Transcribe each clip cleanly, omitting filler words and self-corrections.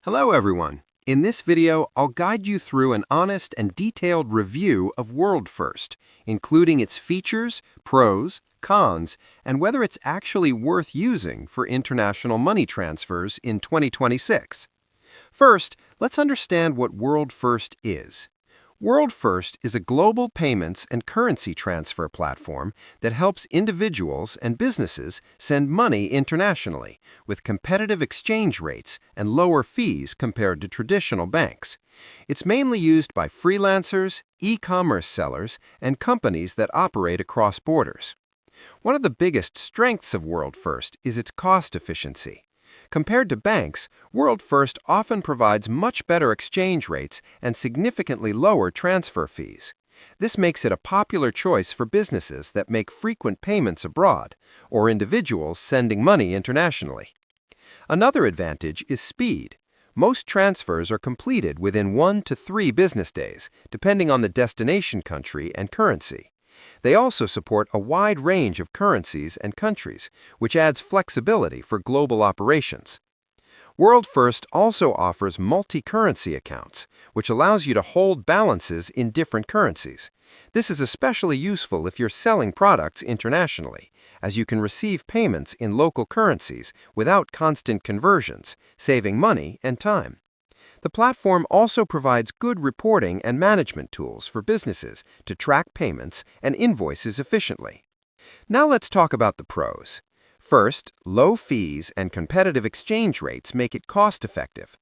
Hello everyone. In this video, I'll guide you through an honest and detailed review of WorldFirst, including its features, pros, cons, and whether it's actually worth using for international money transfers in 2026. First, let's understand what WorldFirst is. WorldFirst is a global payments and currency transfer platform that helps individuals and businesses send money internationally with competitive exchange rates and lower fees compared to traditional banks. It's mainly used by freelancers, e-commerce sellers, and companies that operate across borders. One of the biggest strengths of WorldFirst is its cost efficiency. Compared to banks, WorldFirst often provides much better exchange rates and significantly lower transfer fees. This makes it a popular choice for businesses that make frequent payments abroad or individuals sending money internationally. Another advantage is speed. Most transfers are completed within 1 to 3 business days, depending on the destination country and currency. They also support a wide range of currencies and countries, which adds flexibility for global operations. WorldFirst also offers multi-currency accounts, which allows you to hold balances in different currencies. This is especially useful if you're selling products internationally, as you can receive payments in local currencies without constant conversions, saving money and time. The platform also provides good reporting and management tools for businesses to track payments and invoices efficiently. Now let's talk about the pros. First, low fees and competitive exchange rates make it cost-effective.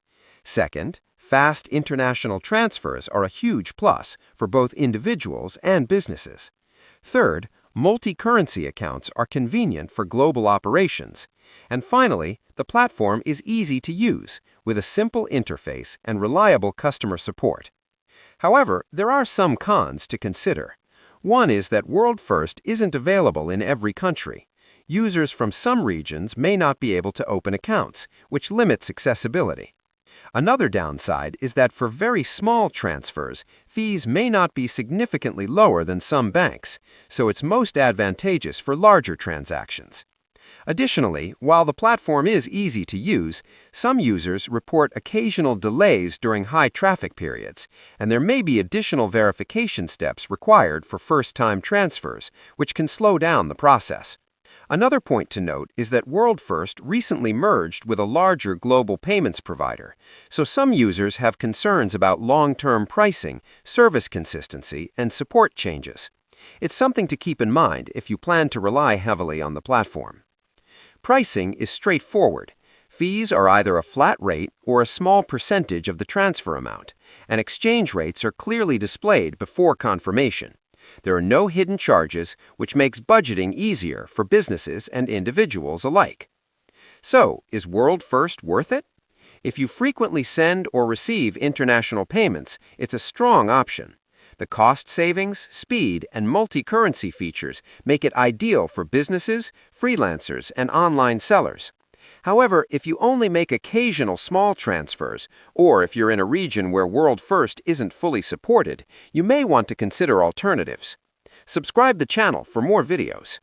Second, fast international transfers are a huge plus for both individuals and businesses. Third, multi-currency accounts are convenient for global operations. And finally, the platform is easy to use, with a simple interface and reliable customer support. However, there are some cons to consider. One is that WorldFirst isn't available in every country. Users from some regions may not be able to open accounts, which limits accessibility. Another downside is that for very small transfers, fees may not be significantly lower than some banks, so it's most advantageous for larger transactions. Additionally, while the platform is easy to use, some users report occasional delays during high traffic periods, and there may be additional verification steps required for first-time transfers, which can slow down the process. Another point to note is that WorldFirst recently merged with a larger global payments provider, so some users have concerns about long-term pricing, service consistency, and support changes. It's something to keep in mind if you plan to rely heavily on the platform. Pricing is straightforward. Fees are either a flat rate or a small percentage of the transfer amount, and exchange rates are clearly displayed before confirmation. There are no hidden charges, which makes budgeting easier for businesses and individuals alike. So, is WorldFirst worth it? If you frequently send or receive international payments, it's a strong option. The cost savings, speed, and multi-currency features make it ideal for businesses, freelancers, and online sellers. However, if you only make occasional small transfers, or if you're in a region where WorldFirst isn't fully supported, you may want to consider alternatives. Subscribe the channel for more videos.